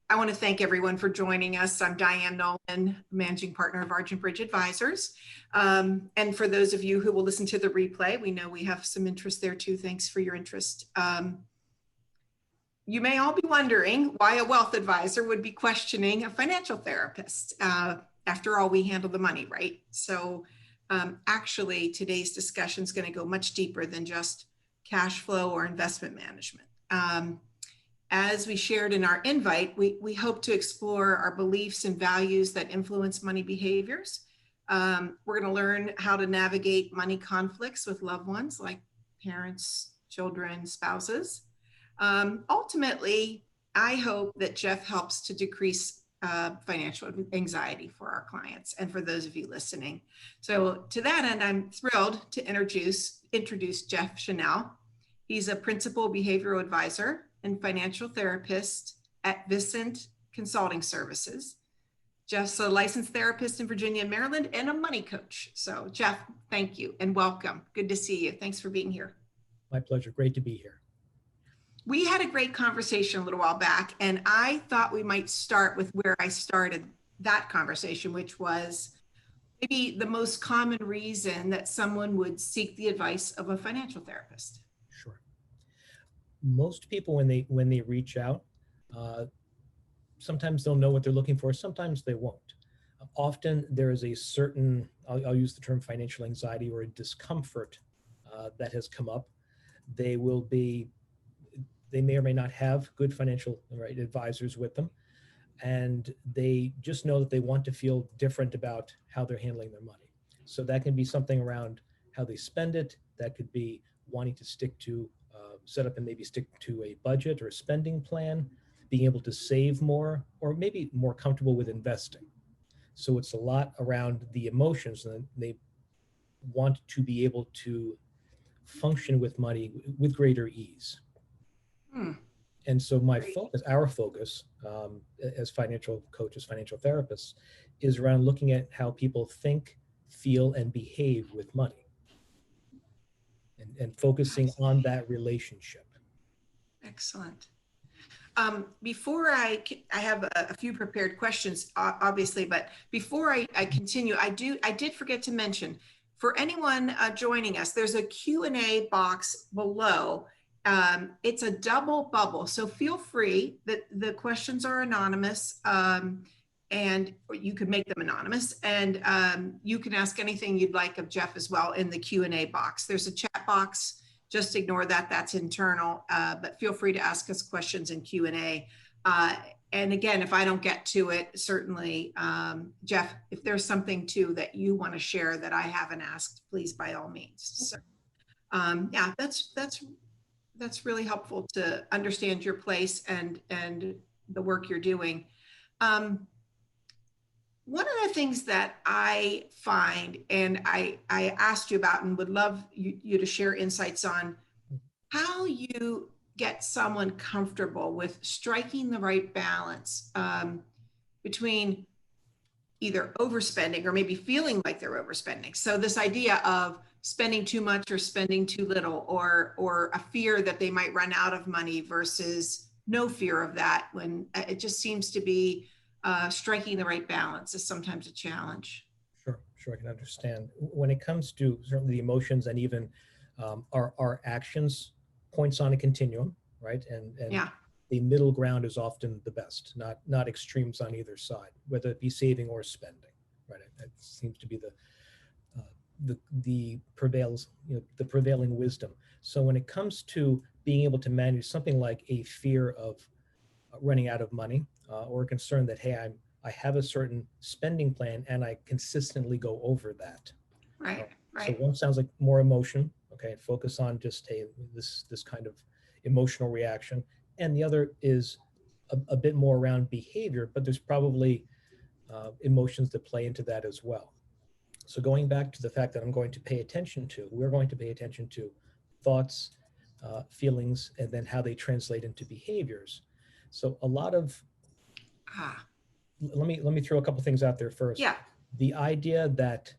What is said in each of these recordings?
I want to thank everyone for joining us. I'm Diane Nolan, Managing Partner of Argent Bridge Advisors. And for those of you who will listen to the replay, we know we have some interest there too. Thanks for your interest. You may all be wondering why a wealth advisor would be questioning a financial therapist. After all, we handle the money, right? So actually, today's discussion is going to go much deeper than just cash flow or investment management. As we shared in our invite, we hope to explore our beliefs and values that influence money behaviors. We're going to learn how to navigate money conflicts with loved ones like parents, children, spouses. Ultimately, I hope that Jeff helps to decrease financial anxiety for our clients and for those of you listening. So to that end, I'm thrilled to introduce Jeff Chanel. He's a principal behavioral advisor and financial therapist at Vicent Consulting Services. Jeff's a licensed therapist in Virginia and Maryland and a money coach. So Jeff, thank you and welcome. Good to see you. Thanks for being here. My pleasure. Great to be here. We had a great conversation a little while back, and I thought we might start with where I started that conversation, which was maybe the most common reason that someone would seek the advice of a financial therapist. Sure. Most people, when they reach out, sometimes they'll know what they're looking for. Sometimes they won't. Often there is a certain, I'll use the term financial anxiety or a discomfort that has come up. They may or may not have good financial advisors with them. And they just know that they want to feel different about how they're handling their money. So that can be something around how they spend it. That could be wanting to stick to, set up and maybe stick to a budget or a spending plan, being able to save more, or maybe more comfortable with investing. So it's a lot around the emotions, and they want to be able to function with money with greater ease. And so our focus as financial coaches, financial therapists, is around looking at how people think, feel, and behave with money, and focusing on that relationship. Excellent. Before I have a few prepared questions, obviously, but before I continue, I did forget to mention, for anyone joining us, there's a Q&A box below. It's a double bubble, so feel free. That the questions are anonymous, and you could make them anonymous, and you can ask anything you'd like of Jeff as well in the Q&A box. There's a chat box. Just ignore that, that's internal, but feel free to ask us questions in Q&A. And again, if I don't get to it, certainly, Jeff, if there's something too that you want to share that I haven't asked, please, by all means. So, yeah, that's really helpful to understand your place and the work you're doing. One of the things that I find, and I asked you about and would love you to share insights on, how you get someone comfortable with striking the right balance between either overspending or maybe feeling like they're overspending. So this idea of spending too much or spending too little, or a fear that they might run out of money versus no fear of that, when it just seems to be striking the right balance is sometimes a challenge. Sure, I can understand. When it comes to certainly the emotions and even our actions, points on a continuum, right? And yeah, the middle ground is often the best, not extremes on either side, whether it be saving or spending, right? That seems to be the prevailing wisdom. So when it comes to being able to manage something like a fear of running out of money, or a concern that, hey, I have a certain spending plan and I consistently go over that. Right. So one sounds like more emotion, okay, focus on just this kind of emotional reaction. And the other is a bit more around behavior, but there's probably emotions that play into that as well. So going back to the fact that we're going to pay attention to thoughts, feelings, and then how they translate into behaviors. So a lot of, let me throw a couple things out there first. Yeah. The idea that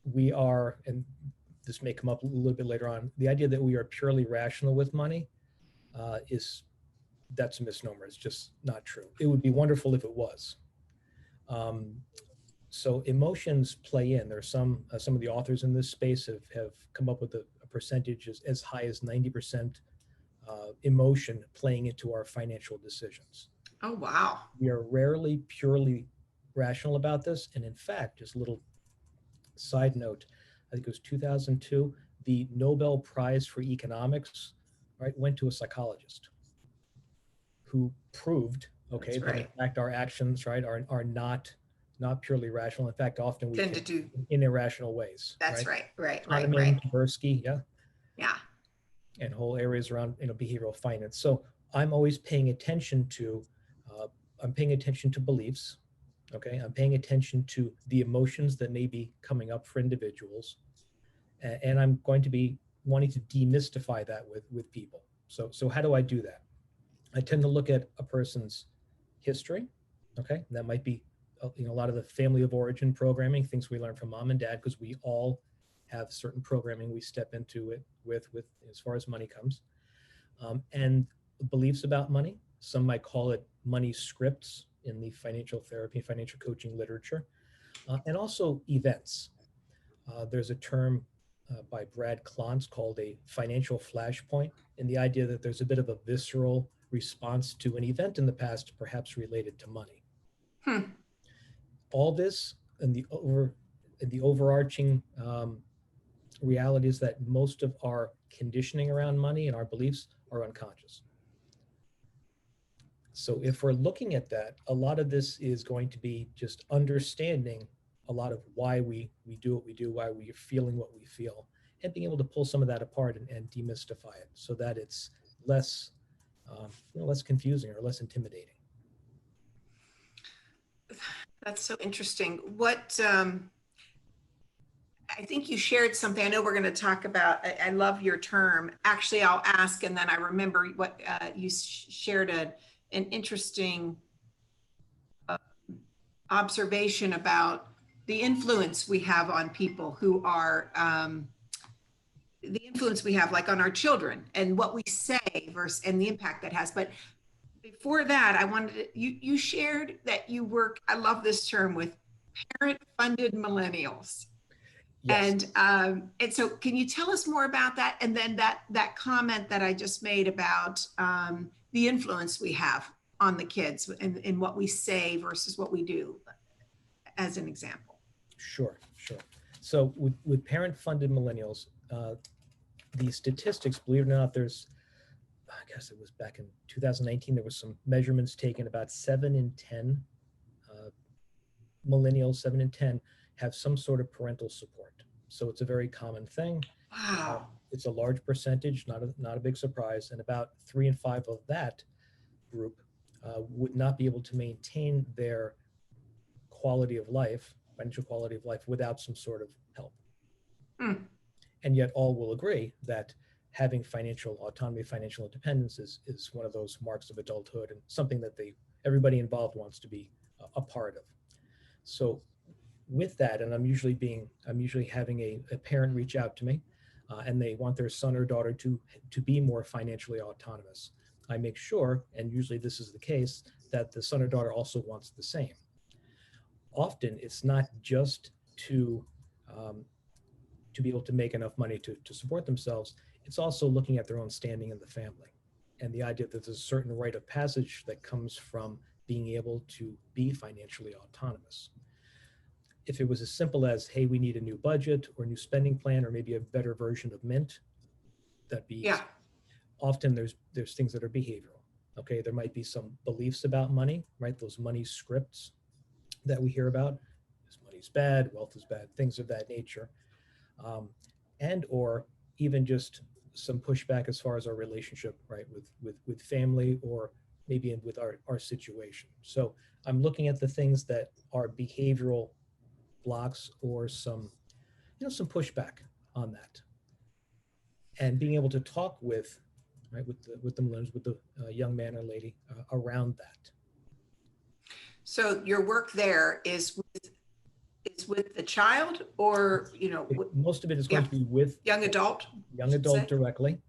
we are, and this may come up a little bit later on, the idea that we are purely rational with money is that's a misnomer. It's just not true. It would be wonderful if it was. So emotions play in. There's some of the authors in this space have come up with a percentage as high as 90% emotion playing into our financial decisions. Oh, wow. We are rarely purely rational about this. And in fact, just a little side note, I think it was 2002, the Nobel Prize for Economics, right, went to a psychologist who proved, okay, That's that in right. fact our actions, right, are not purely rational. In fact, often we Tend to think do. in irrational ways, That's right? right. Kahneman, Tversky, yeah, Yeah. and whole areas around behavioral finance. So I'm always paying attention to, uh, I'm paying attention to beliefs. Okay, I'm paying attention to the emotions that may be coming up for individuals, and I'm going to be wanting to demystify that with people. So how do I do that? I tend to look at a person's history. Okay, that might be a lot of the family of origin programming, things we learn from mom and dad, because we all have certain programming we step into it with as far as money comes, and beliefs about money. Some might call it money scripts in the financial therapy, financial coaching literature, and also events. There's a term by Brad Klontz called a financial flashpoint, and the idea that there's a bit of a visceral response to an event in the past, perhaps related to money. All this and the overarching reality is that most of our conditioning around money and our beliefs are unconscious. So if we're looking at that, a lot of this is going to be just understanding a lot of why we do what we do, why we're feeling what we feel, and being able to pull some of that apart and demystify it so that it's less less confusing or less intimidating. That's so interesting. What I think you shared something. I know we're going to talk about. I love your term. Actually, I'll ask, and then I remember what you shared an interesting observation about the influence we have on people who are the influence we have, like on our children, and what we say versus and the impact that has. But before that, I wanted to, you shared that you work. I love this term, with parent-funded millennials. Yes. And so can you tell us more about that? And then that comment that I just made about the influence we have on the kids and what we say versus what we do, as an example. Sure. So with parent-funded millennials, the statistics, believe it or not, there's, I guess it was back in 2019, there was some measurements taken. About 7 in 10 millennials, 7 in 10 have some sort of parental support. So it's a very common thing. Wow. It's a large percentage, not a big surprise. And about 3 in 5 of that group would not be able to maintain their quality of life, financial quality of life, without some sort of help. And yet all will agree that having financial autonomy, financial independence is one of those marks of adulthood, and something that everybody involved wants to be a part of. So with that, and I'm usually having a parent reach out to me, and they want their son or daughter to be more financially autonomous. I make sure, and usually this is the case, that the son or daughter also wants the same. Often it's not just to be able to make enough money to support themselves. It's also looking at their own standing in the family, and the idea that there's a certain rite of passage that comes from being able to be financially autonomous. If it was as simple as, hey, we need a new budget or new spending plan, or maybe a better version of Mint, that'd be easy. Often there's things that are behavioral. Okay, there might be some beliefs about money, right? Those money scripts that we hear about. Money's bad, wealth is bad, things of that nature. And or even just some pushback as far as our relationship, right, with family, or maybe with our situation. So I'm looking at the things that are behavioral blocks, or some pushback on that, and being able to talk with the millennials, with the young man or lady around that. So your work there is with the child, or most of it is going to be with young adult directly,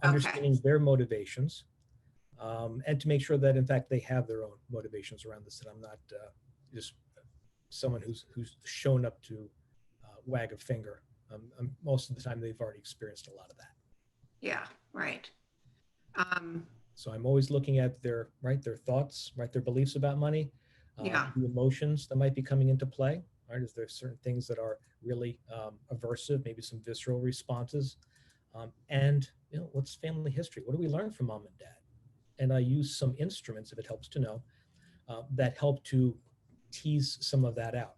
understanding their motivations, and to make sure that in fact they have their own motivations around this, and I'm not just someone who's shown up to wag a finger. Most of the time they've already experienced a lot of that. Yeah, right. So I'm always looking at their thoughts, their beliefs about money, Yeah. the emotions that might be coming into play. Right? Is there certain things that are really aversive, maybe some visceral responses, and what's family history? What do we learn from mom and dad? And I use some instruments, if it helps to know, that help to tease some of that out.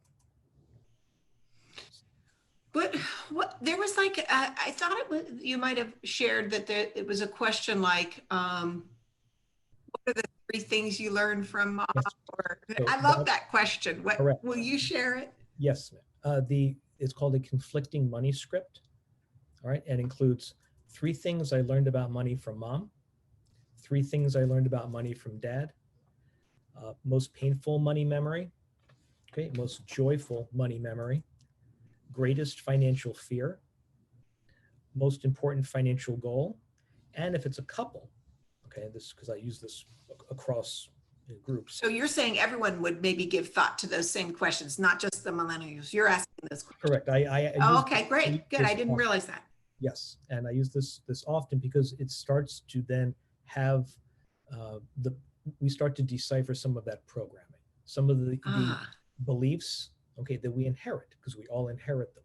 But what there was like, I thought it was, you might have shared that it was a question like, what are the 3 things you learned from mom? Yes. Or, So I love that question. What, correct. will you share it? Yes, it's called a conflicting money script. All right, and includes 3 things I learned about money from mom, 3 things I learned about money from dad, most painful money memory, okay, most joyful money memory, greatest financial fear, most important financial goal, and if it's a couple, okay, this because I use this across groups. So you're saying everyone would maybe give thought to those same questions, not just the millennials. You're asking those questions. Correct. Okay, great. Good. I didn't realize that. Yes, and I use this often because it starts to then have we start to decipher some of that programming, some of the beliefs, okay, that we inherit, because we all inherit them.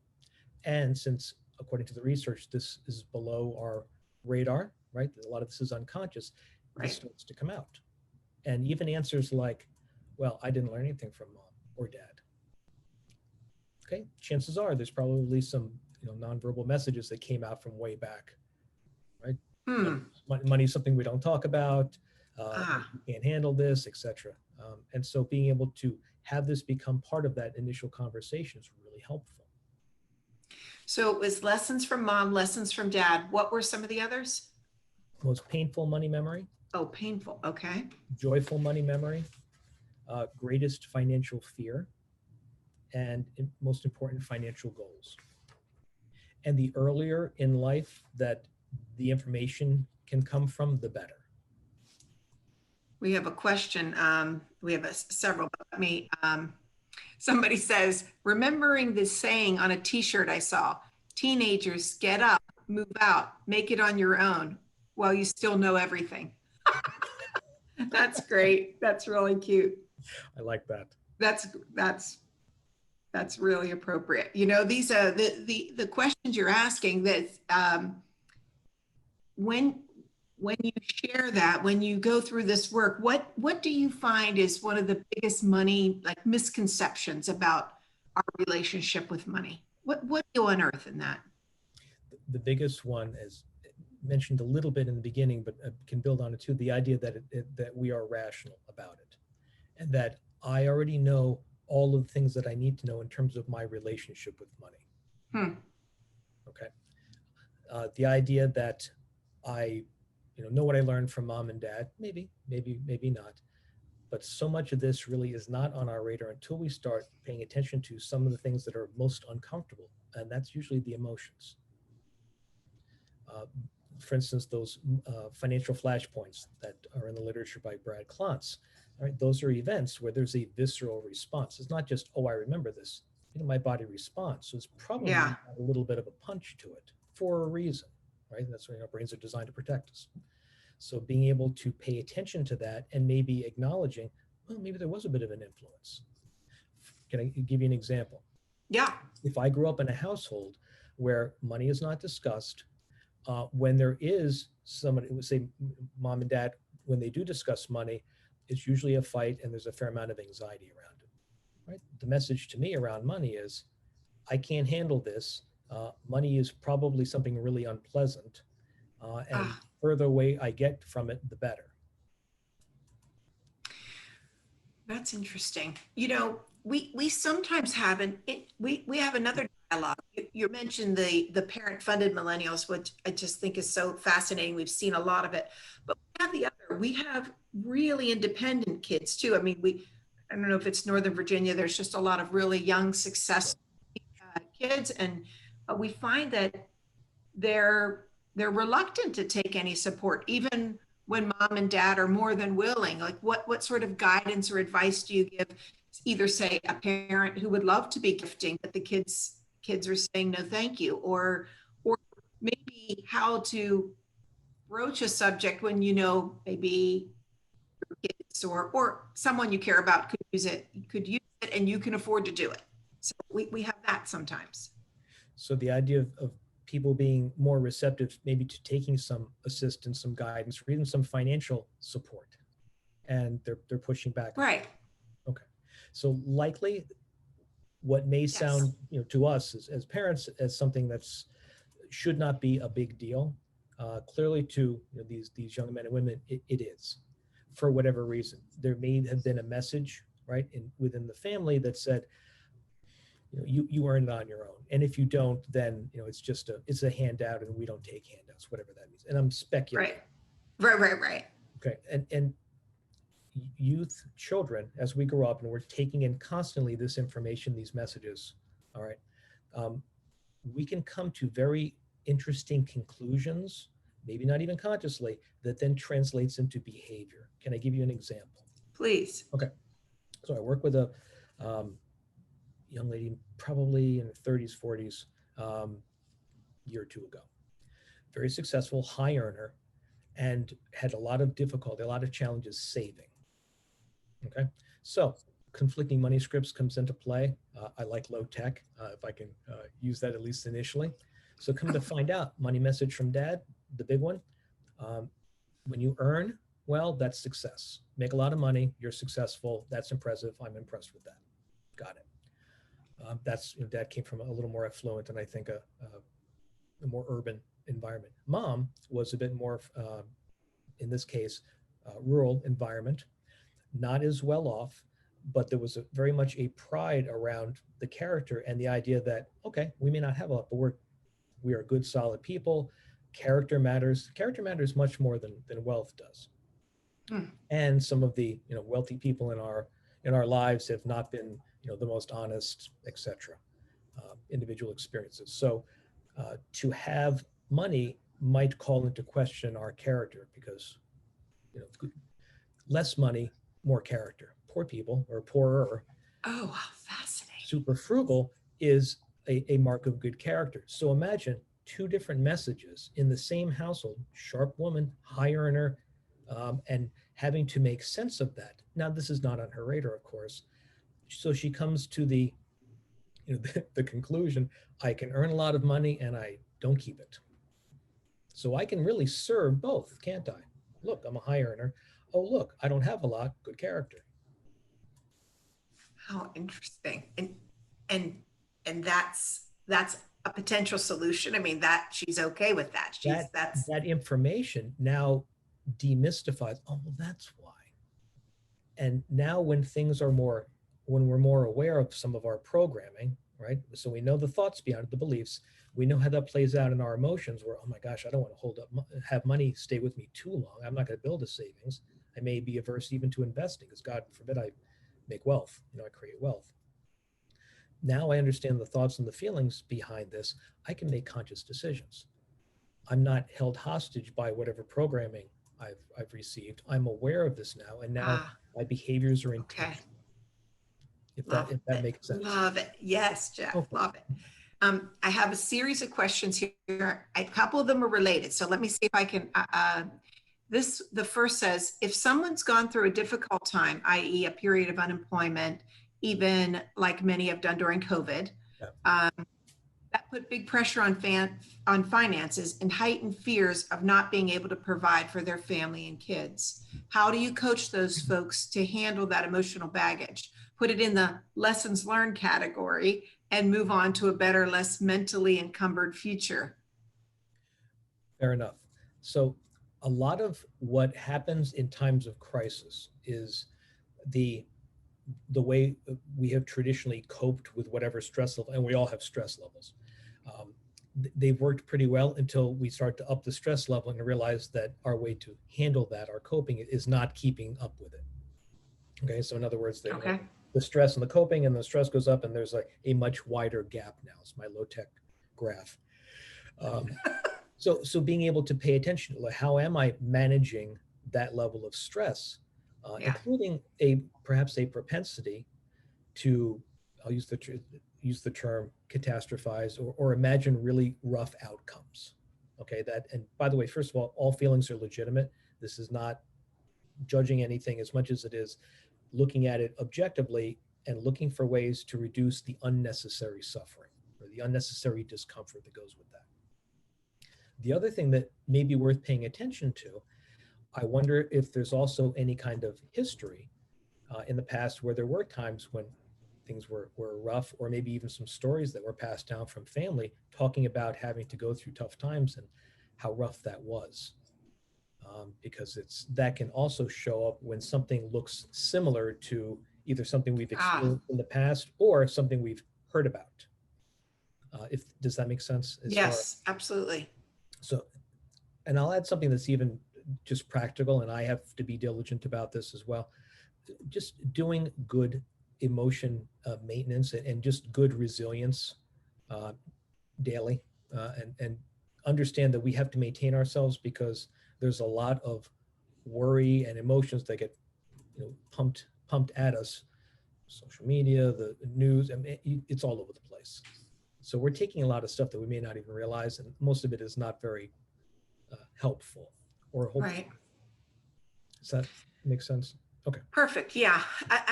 And since, according to the research, this is below our radar, right? A lot of this is unconscious. This starts to come out. And even answers like, well, I didn't learn anything from mom or dad. Okay, chances are there's probably some nonverbal messages that came out from way back, right? Money is something we don't talk about. We can't handle this, etc. And so being able to have this become part of that initial conversation is really helpful. So it was lessons from mom, lessons from dad. What were some of the others? Most painful money memory. Oh, painful. Okay. Joyful money memory. Greatest financial fear. And most important financial goals. And the earlier in life that the information can come from, the better. We have a question. We have several. Let me. Somebody says, remembering this saying on a t-shirt I saw, teenagers, get up, move out, make it on your own while you still know everything. That's great. That's really cute. I like that. That's really appropriate. These are the questions you're asking that when you share that, when you go through this work, what do you find is one of the biggest money misconceptions about our relationship with money? What do you unearth in that? The biggest one is mentioned a little bit in the beginning, but can build on it too. The idea that we are rational about it, and that I already know all of the things that I need to know in terms of my relationship with money. Okay. The idea that I know what I learned from mom and dad, maybe not. But so much of this really is not on our radar until we start paying attention to some of the things that are most uncomfortable. And that's usually the emotions. For instance, those financial flashpoints that are in the literature by Brad Klontz, right? Those are events where there's a visceral response. It's not just, oh, I remember this. My body responds. So it's probably a little bit of a punch to it for a reason, right? And that's why our brains are designed to protect us. So being able to pay attention to that and maybe acknowledging, well, maybe there was a bit of an influence. Can I give you an example? Yeah. If I grew up in a household where money is not discussed, when there is somebody, would say mom and dad, when they do discuss money, it's usually a fight and there's a fair amount of anxiety around it, right? The message to me around money is, I can't handle this. Money is probably something really unpleasant. And further away I get from it, the better. That's interesting. We sometimes have we have another dialogue. You mentioned the parent-funded millennials, which I just think is so fascinating. We've seen a lot of it, but we have really independent kids too. I mean, I don't know if it's Northern Virginia. There's just a lot of really young, successful kids, and we find that they're reluctant to take any support, even when mom and dad are more than willing? Like what sort of guidance or advice do you give either say a parent who would love to be gifting, but the kids are saying no thank you, or maybe how to broach a subject when you know maybe kids or someone you care about could use it and you can afford to do it. So we have that sometimes. So the idea of people being more receptive, maybe to taking some assistance, some guidance, or even some financial support, and they're pushing back. Right. Okay. So likely, what may Yes. sound, to us as parents as something that's should not be a big deal, clearly to these young men and women, it is, for whatever reason. There may have been a message, right, within the family that said, you earn it on your own, and if you don't, then it's a handout, and we don't take handouts, whatever that means. And I'm speculating. Right. Okay, and youth, children, as we grow up and we're taking in constantly this information, these messages, all right, we can come to very interesting conclusions, maybe not even consciously, that then translates into behavior. Can I give you an example? Please. Okay. So I work with a young lady, probably in her 30s, 40s, year or two ago. Very successful, high earner, and had a lot of difficulty, a lot of challenges saving. Okay. So conflicting money scripts comes into play. I like low tech, if I can use that at least initially. So come to find out, money message from dad, the big one. When you earn well, that's success. Make a lot of money, you're successful. That's impressive. I'm impressed with that. Got it. That's dad came from a little more affluent and I think a more urban environment. Mom was a bit more, in this case, rural environment, not as well off, but there was very much a pride around the character and the idea that, okay, we may not have a lot, but we are good, solid people. Character matters. Character matters much more than wealth does. And some of the wealthy people in our lives have not been the most honest, etc. Individual experiences. So to have money might call into question our character because less money, more character. Poor people or poorer. Oh, wow, fascinating. Super frugal is a mark of good character. So imagine two different messages in the same household, sharp woman, high earner, and having to make sense of that. Now, this is not on her radar, of course. So she comes to the conclusion, I can earn a lot of money and I don't keep it. So I can really serve both, can't I? Look, I'm a high earner. Oh, look, I don't have a lot, good character. How interesting. And that's a potential solution. I mean, that she's okay with that. That information now demystifies, oh, well, that's why. And now when we're more aware of some of our programming, right? So we know the thoughts behind it, the beliefs, we know how that plays out in our emotions where, oh my gosh, I don't want to have money stay with me too long. I'm not going to build a savings. I may be averse even to investing because God forbid I make wealth, I create wealth. Now I understand the thoughts and the feelings behind this. I can make conscious decisions. I'm not held hostage by whatever programming I've received. I'm aware of this now, and now my behaviors are intentional. Okay. If that makes sense. Love it. Yes, Jeff. Okay. Love it. I have a series of questions here. A couple of them are related. So let me see if I can. The first says, if someone's gone through a difficult time, i.e. a period of unemployment, even like many have done during COVID, that put big pressure on finances and heightened fears of not being able to provide for their family and kids. How do you coach those folks to handle that emotional baggage? Put it in the lessons learned category and move on to a better, less mentally encumbered future. Fair enough. So a lot of what happens in times of crisis is the way we have traditionally coped with whatever stress level, and we all have stress levels. They've worked pretty well until we start to up the stress level and realize that our way to handle that, our coping, is not keeping up with it. Okay, so in other words, the stress and the coping, and the stress goes up, and there's like a much wider gap now. It's my low-tech graph. So being able to pay attention to how am I managing that level of stress, Yeah. including perhaps a propensity to, I'll use the term catastrophize, or imagine really rough outcomes. Okay, and by the way, first of all feelings are legitimate. This is not judging anything as much as it is looking at it objectively and looking for ways to reduce the unnecessary suffering or the unnecessary discomfort that goes with that. The other thing that may be worth paying attention to, I wonder if there's also any kind of history in the past where there were times when things were rough, or maybe even some stories that were passed down from family talking about having to go through tough times and how rough that was. Because that can also show up when something looks similar to either something we've Ah, experienced in the past or something we've heard about. If does that make sense? As far yes, absolutely. so, and I'll add something that's even just practical, and I have to be diligent about this as well. Just doing good emotion maintenance and just good resilience uh, daily, and understand that we have to maintain ourselves because there's a lot of worry and emotions that get pumped at us. Social media, the news, I mean, it's all over the place. So we're taking a lot of stuff that we may not even realize, and most of it is not very helpful or Right. hopeful. Does that make sense? Okay. Perfect. Yeah.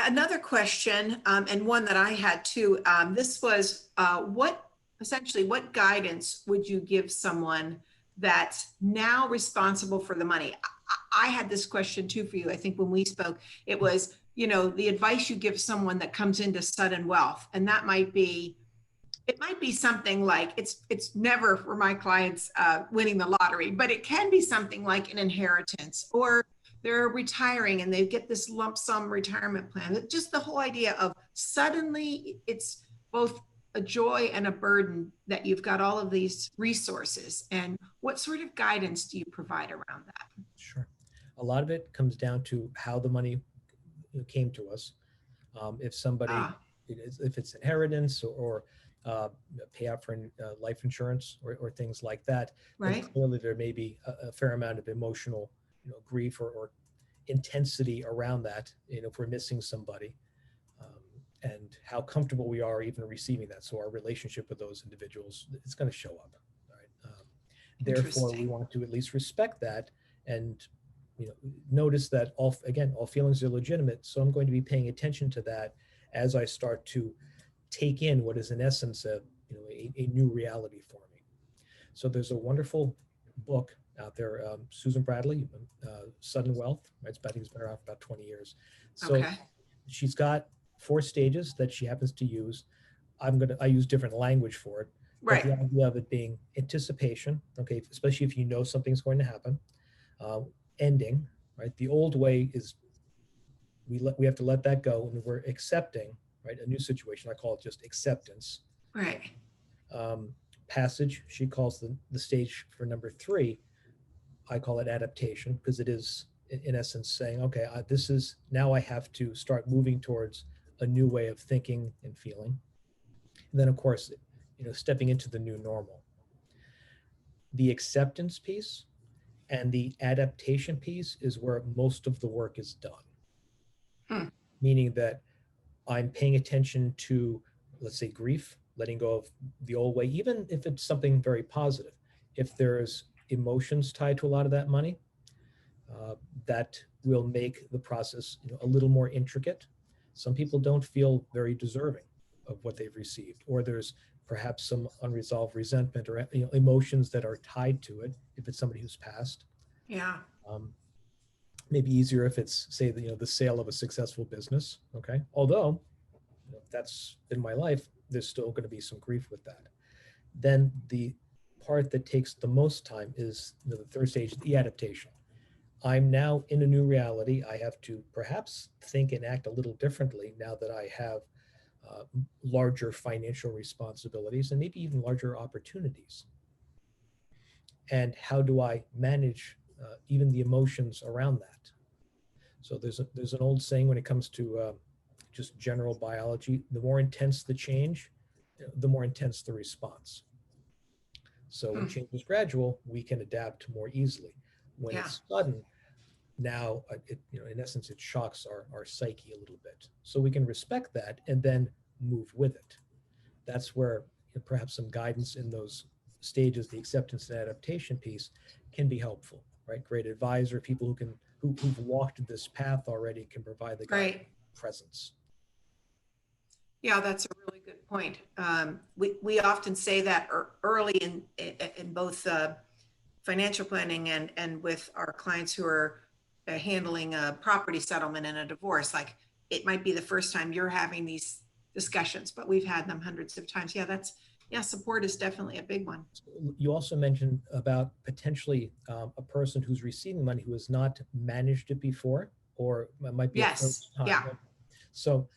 Another question, and one that I had too. This was what guidance would you give someone that's now responsible for the money? I had this question too for you. I think when we spoke, it was, the advice you give someone that comes into sudden wealth, and that might be, it might be something like, it's never for my clients winning the lottery, but it can be something like an inheritance, or they're retiring and they get this lump sum retirement plan. Just the whole idea of suddenly it's both a joy and a burden that you've got all of these resources. And what sort of guidance do you provide around that? Sure. A lot of it comes down to how the money came to us. If somebody, Ah, if it's inheritance or payout for life insurance or things like that, then right. clearly there may be a fair amount of emotional, grief or intensity around that. If we're missing somebody, and how comfortable we are even receiving that. So our relationship with those individuals, it's going to show up. All right. Therefore, we Interesting. want to at least respect that and notice that all feelings are legitimate. So I'm going to be paying attention to that as I start to take in what is in essence a new reality for me. So there's a wonderful book out there, Susan Bradley, Sudden Wealth. Right? I think it's been around for about 20 years. So Okay. she's got 4 stages that she happens to use. I use different language for it, but Right. the idea of it being anticipation, okay, especially if you know something's going to happen, uh, ending, right? The old way is we have to let that go, and we're accepting, right, a new situation. I call it just acceptance. Right. Um, Passage, she calls the stage for number 3. I call it adaptation because it is in essence saying, okay, this is now I have to start moving towards a new way of thinking and feeling. And then of course, stepping into the new normal. The acceptance piece and the adaptation piece is where most of the work is done, Hmm. meaning that I'm paying attention to, let's say, grief, letting go of the old way, even if it's something very positive. If there's emotions tied to a lot of that money, uh, that will make the process a little more intricate. Some people don't feel very deserving of what they've received, or there's perhaps some unresolved resentment or emotions that are tied to it if it's somebody who's passed. Yeah. Um, Maybe easier if it's, say, the sale of a successful business. Okay, although if that's been my life, there's still going to be some grief with that. Then the part that takes the most time is the third stage, the adaptation. I'm now in a new reality. I have to perhaps think and act a little differently now that I have larger financial responsibilities and maybe even larger opportunities. And how do I manage even the emotions around that? So there's an old saying when it comes to just general biology: the more intense the change, the more intense the response. So when Hmm. change is gradual, we can adapt more easily. When Yeah. it's sudden, now, in essence, it shocks our psyche a little bit. So we can respect that and then move with it. That's where perhaps some guidance in those stages, the acceptance and adaptation piece, can be helpful, right? Great advisor, people who've walked this path already can provide the guidance Right. presence. Yeah, that's a really good point. We often say that early in both financial planning and with our clients who are handling a property settlement and a divorce. Like, it might be the first time you're having these discussions, but we've had them hundreds of times. Yeah, support is definitely a big one. You also mentioned about potentially a person who's receiving money who has not managed it before, or it might be a Yes. first time. Yeah. So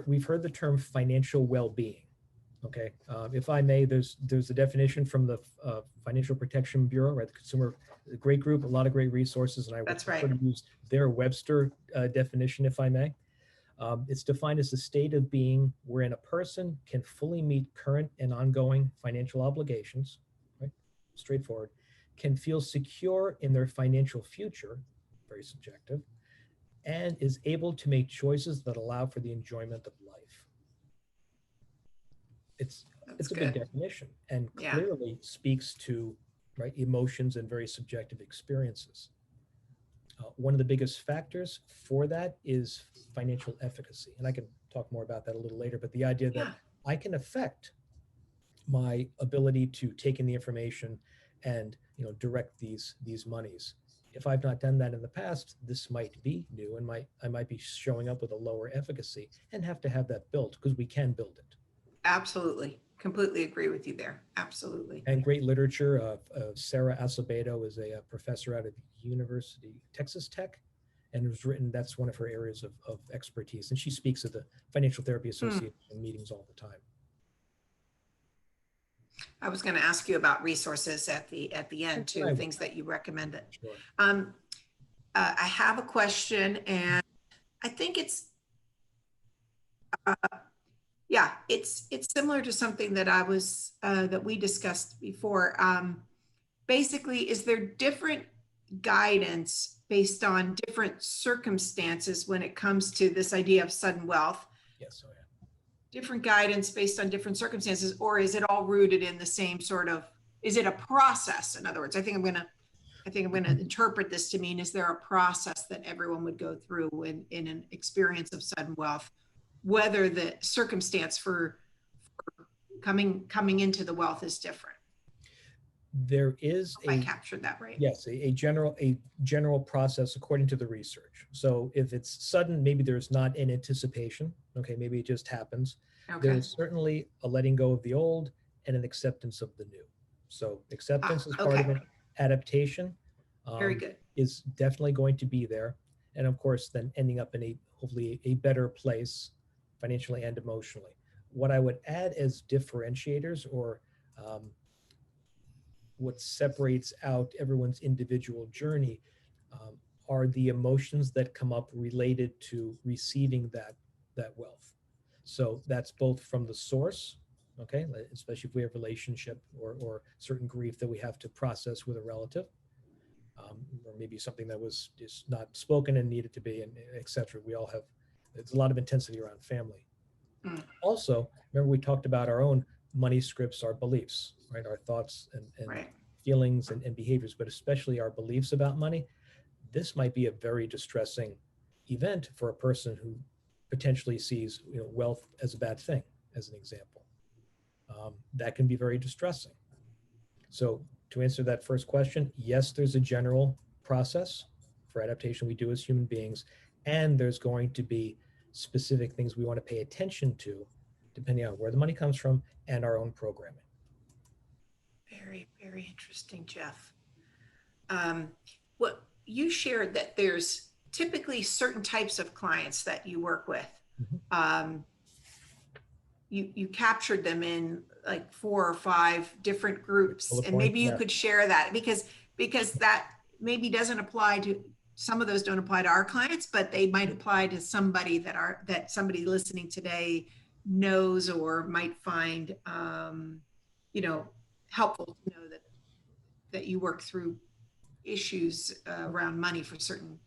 we've heard the term financial well-being. Okay, if I may, there's a definition from the Financial Protection Bureau, right? The Consumer, a great group, a lot of great resources, and I would prefer to use their Webster definition, if I may. It's defined as a state of being wherein a person can fully meet current and ongoing financial obligations, right? Straightforward, can feel secure in their financial future, very subjective, and is able to make choices that allow for the enjoyment of life. It's a big definition and clearly speaks to, right, emotions and very subjective experiences. One of the biggest factors for that is financial efficacy. And I can talk more about that a little later, but the idea that I can affect my ability to take in the information and direct these monies. If I've not done that in the past, this might be new and I might be showing up with a lower efficacy and have to have that built, because we can build it. Absolutely. Completely agree with you there. Absolutely. And great literature. Sarah Acevedo is a professor out of University, Texas Tech, and it was written, that's one of her areas of expertise. And she speaks at the Financial Therapy Association meetings all the time. I was going to ask you about resources at the end too, things that you recommended. Sure. I have a question, and I think it's similar to something that that we discussed before. Basically, is there different guidance based on different circumstances when it comes to this idea of sudden wealth? Yes. Oh, yeah. Different guidance based on different circumstances, or is it all rooted in the same sort of, is it a process? In other words, I think I'm going to interpret this to mean, is there a process that everyone would go through in an experience of sudden wealth, whether the circumstance for coming into the wealth is different? There is I captured that right. Yes, a general process according to the research. So if it's sudden, maybe there's not an anticipation. Okay, maybe it just happens. Okay. There is certainly a letting go of the old and an acceptance of the new. So acceptance is part of it. Adaptation very good is definitely going to be there. And of course, then ending up in hopefully a better place financially and emotionally. What I would add as differentiators, or what separates out everyone's individual journey, are the emotions that come up related to receiving that wealth. So that's both from the source, okay, especially if we have relationship or certain grief that we have to process with a relative, or maybe something that was just not spoken and needed to be, and et cetera. We all have, there's a lot of intensity around family. Also, remember we talked about our own money scripts, our beliefs, right? Our thoughts and feelings and behaviors, but especially our beliefs about money. This might be a very distressing event for a person who potentially sees wealth as a bad thing, as an example. That can be very distressing. So to answer that first question, yes, there's a general process for adaptation we do as human beings, and there's going to be specific things we want to pay attention to depending on where the money comes from and our own programming. Very, very interesting, Jeff. What you shared, that there's typically certain types of clients that you work with. You captured them in like 4 or 5 different groups, and maybe you could share that because that maybe doesn't apply to, some of those don't apply to our clients, but they might apply to somebody that somebody listening today knows or might find helpful to know that you work through issues around money for certain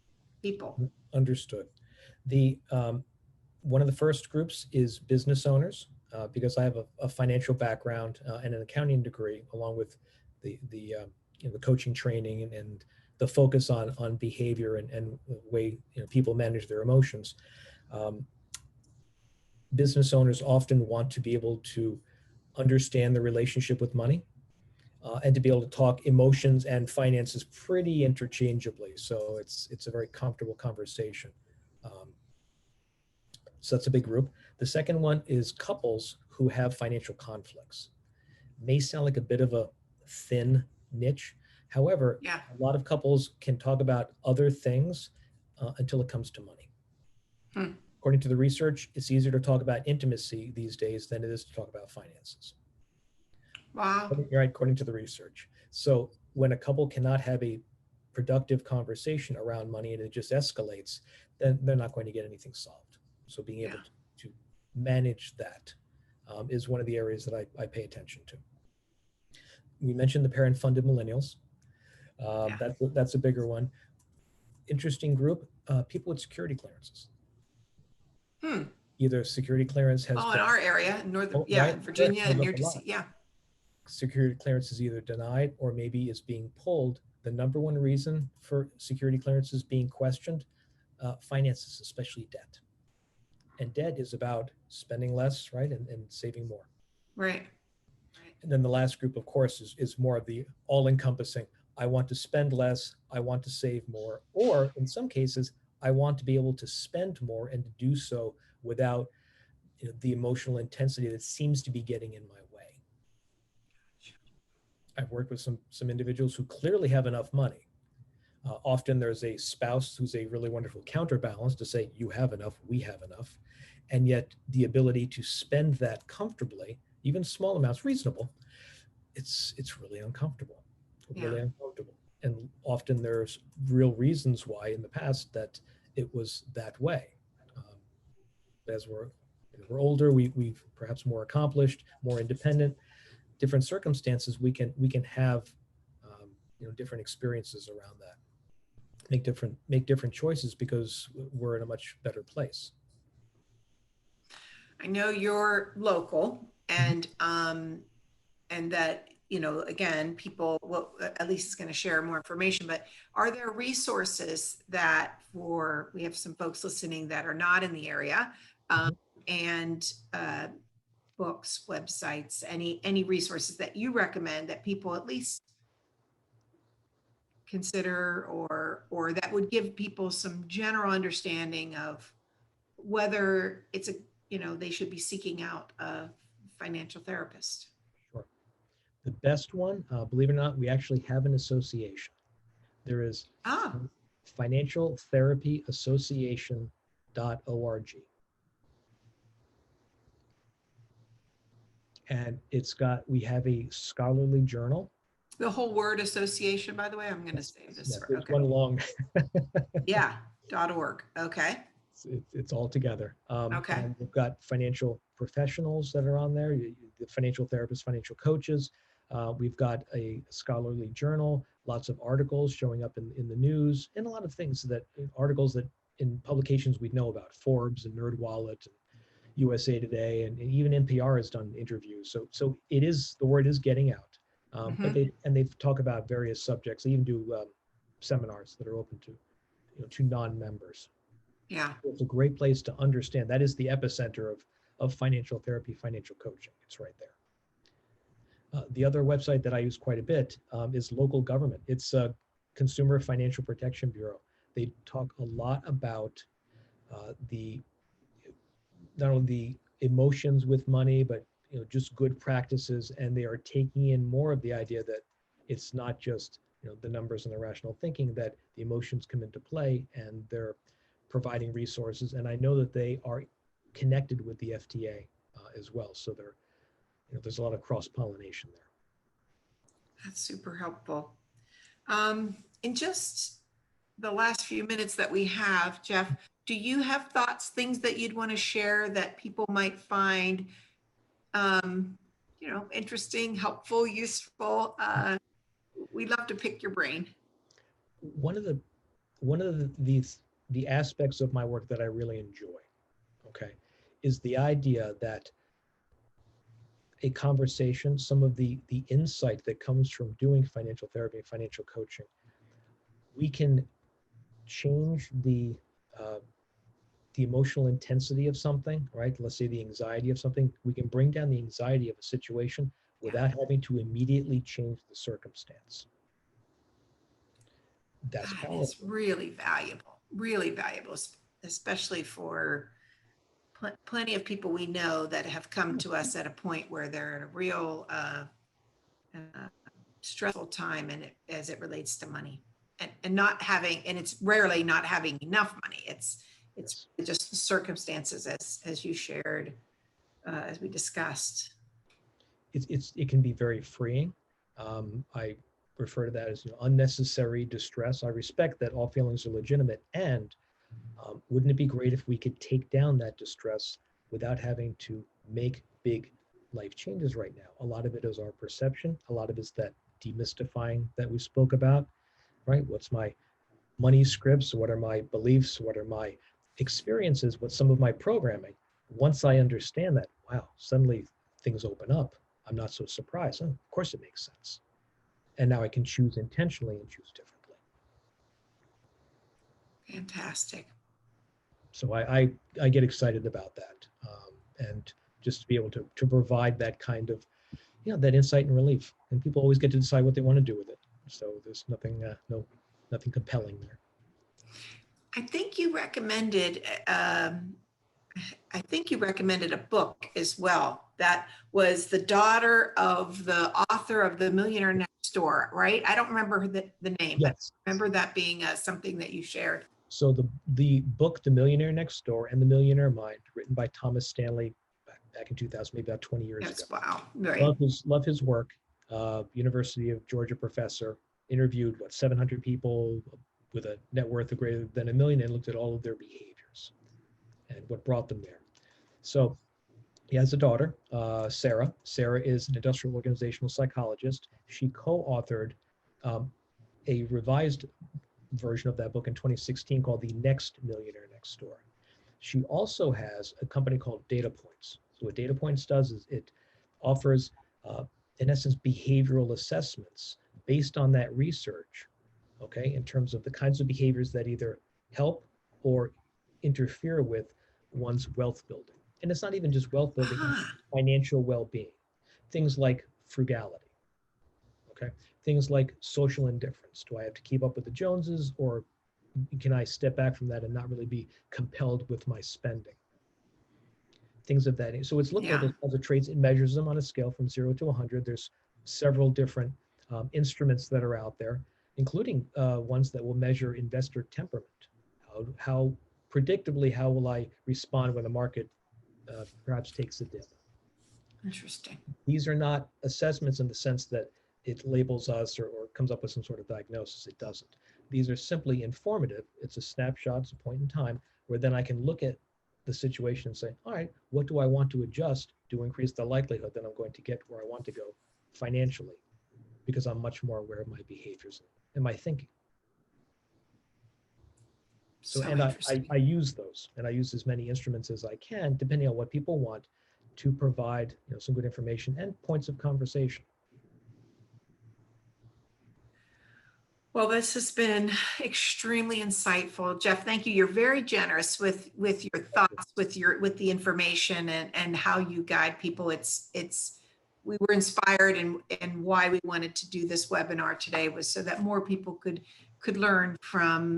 people. Understood. The one of the first groups is business owners, because I have a financial background and an accounting degree, along with the coaching training and the focus on behavior and the way people manage their emotions. Um, Business owners often want to be able to understand the relationship with money, and to be able to talk emotions and finances pretty interchangeably. So it's a very comfortable conversation. Um, so that's a big group. The second one is couples who have financial conflicts. May sound like a bit of a thin niche. However, Yeah. a lot of couples can talk about other things until it comes to money. Hmm. According to the research, it's easier to talk about intimacy these days than it is to talk about finances. Wow. Right, according to the research. So when a couple cannot have a productive conversation around money and it just escalates, then they're not going to get anything solved. So being able to manage that is one of the areas that I pay attention to. We mentioned the parent-funded millennials. Yeah. That's a bigger one. Interesting group, people with security clearances. Hmm. Either security clearance has Oh, in been, our area, right, Virginia and comes near up a lot. DC. Yeah. Security clearance is either denied or maybe is being pulled. The number one reason for security clearances being questioned, finances, especially debt. And debt is about spending less, right, and saving more. Right. And then the last group, of course, is more of the all-encompassing. I want to spend less, I want to save more, or in some cases, I want to be able to spend more and to do so without the emotional intensity that seems to be getting in my way. I've worked with some individuals who clearly have enough money. Often there's a spouse who's a really wonderful counterbalance to say, you have enough, we have enough. And yet the ability to spend that comfortably, even small amounts, reasonable, it's really uncomfortable, really uncomfortable. And often there's real reasons why in the past that it was that way. As we're older, we've perhaps more accomplished, more independent, different circumstances, we can have different experiences around that, make different choices because we're in a much better place. I know you're local, and that again, people will at least is going to share more information. But are there resources that we have some folks listening that are not in the area, and books, websites, any resources that you recommend that people at least consider, or that would give people some general understanding of whether it's they should be seeking out a financial therapist? Sure. The best one, believe it or not, we actually have an association. There is Financial Therapy Association.org. And we have a scholarly journal. The whole word association, by the way, I'm going to save this. There's one long. Yeah. .org. Okay. It's all together. Okay. And we've got financial professionals that are on there, the financial therapists, financial coaches. We've got a scholarly journal, lots of articles showing up in the news, and a lot of things articles that in publications we know about, Forbes and NerdWallet and USA Today, and even NPR has done interviews. So the word is getting out. But they talk about various subjects. They even do seminars that are open to non-members. Yeah. It's a great place to understand. That is the epicenter of financial therapy, financial coaching. It's right there. The other website that I use quite a bit is local government. It's Consumer Financial Protection Bureau. They talk a lot about not only the emotions with money, but just good practices, and they are taking in more of the idea that it's not just the numbers and the rational thinking, that the emotions come into play, and they're providing resources. And I know that they are connected with the FTA as well. So there's a lot of cross-pollination there. That's super helpful. In just the last few minutes that we have, Jeff, do you have thoughts, things that you'd want to share that people might find, interesting, helpful, useful? We'd love to pick your brain. one of the one of the aspects of my work that I really enjoy, okay, is the idea that a conversation, some of the insight that comes from doing financial therapy and financial coaching, we can change uh, the emotional intensity of something, right? Let's say the anxiety of something. We can bring down the anxiety of a situation Yeah, without having to immediately change the circumstance. That's that is powerful. really valuable, especially for plenty of people we know that have come to us at a point where they're in a real uh, stressful time and as it relates to money and not having, and it's rarely not having enough money. It's Yes. just the circumstances as you shared, as we discussed. It can be very freeing. I refer to that as, unnecessary distress. I respect that all feelings are legitimate, and wouldn't it be great if we could take down that distress without having to make big life changes right now? A lot of it is our perception. A lot of it is that demystifying that we spoke about, right? What's my money scripts? What are my beliefs? What are my experiences? What's some of my programming? Once I understand that, wow, suddenly things open up. I'm not so surprised. Oh, of course it makes sense. And now I can choose intentionally and choose differently. Fantastic. So I get excited about that, and just to be able to provide that kind of, that insight and relief. And people always get to decide what they want to do with it. So there's nothing compelling there. I think you recommended, I think you recommended a book as well. That was the daughter of the author of The Millionaire Next Door, right? I don't remember the name, but Yes. I remember that being something that you shared. So the book The Millionaire Next Door and The Millionaire Mind, written by Thomas Stanley back in 2000, maybe about 20 years ago. Yes, wow, right. Love his work. University of Georgia professor, interviewed 700 people with a net worth of greater than $1 million, and looked at all of their behaviors and what brought them there. So he has a daughter, Sarah. Sarah is an industrial organizational psychologist. She co-authored um, a revised version of that book in 2016 called The Next Millionaire Next Door. She also has a company called Data Points. So what Data Points does is it offers, in essence, behavioral assessments based on that research, okay, in terms of the kinds of behaviors that either help or interfere with one's wealth building. And it's not even just wealth building, Ah, financial well-being. Things like frugality, okay? Things like social indifference. Do I have to keep up with the Joneses, or can I step back from that and not really be compelled with my spending? Things of that nature. So it's looking at yeah. those kinds of traits. It measures them on a scale from 0 to 100. There's several different instruments that are out there, including ones that will measure investor temperament. How predictably, how will I respond when the market perhaps takes a dip? Interesting. These are not assessments in the sense that it labels us or comes up with some sort of diagnosis. It doesn't. These are simply informative. It's a snapshot, it's a point in time where then I can look at the situation and say, all right, what do I want to adjust to increase the likelihood that I'm going to get where I want to go financially? Because I'm much more aware of my behaviors and my thinking. So, So and interesting. I use those, and I use as many instruments as I can, depending on what people want, to provide some good information and points of conversation. Well, this has been extremely insightful. Jeff, thank you. You're very generous with your thoughts, with the information and how you guide people. It's we were inspired and why we wanted to do this webinar today was so that more people could learn from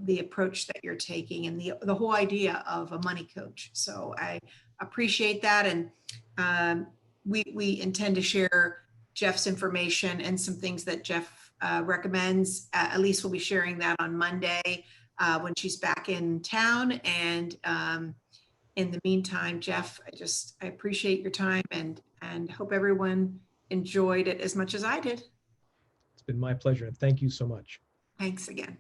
the approach that you're taking and the whole idea of a money coach. So I appreciate that, and we intend to share Jeff's information and some things that Jeff recommends. Elise will be sharing that on Monday when she's back in town. And in the meantime, Jeff, I appreciate your time and hope everyone enjoyed it as much as I did. It's been my pleasure, and thank you so much. Thanks again.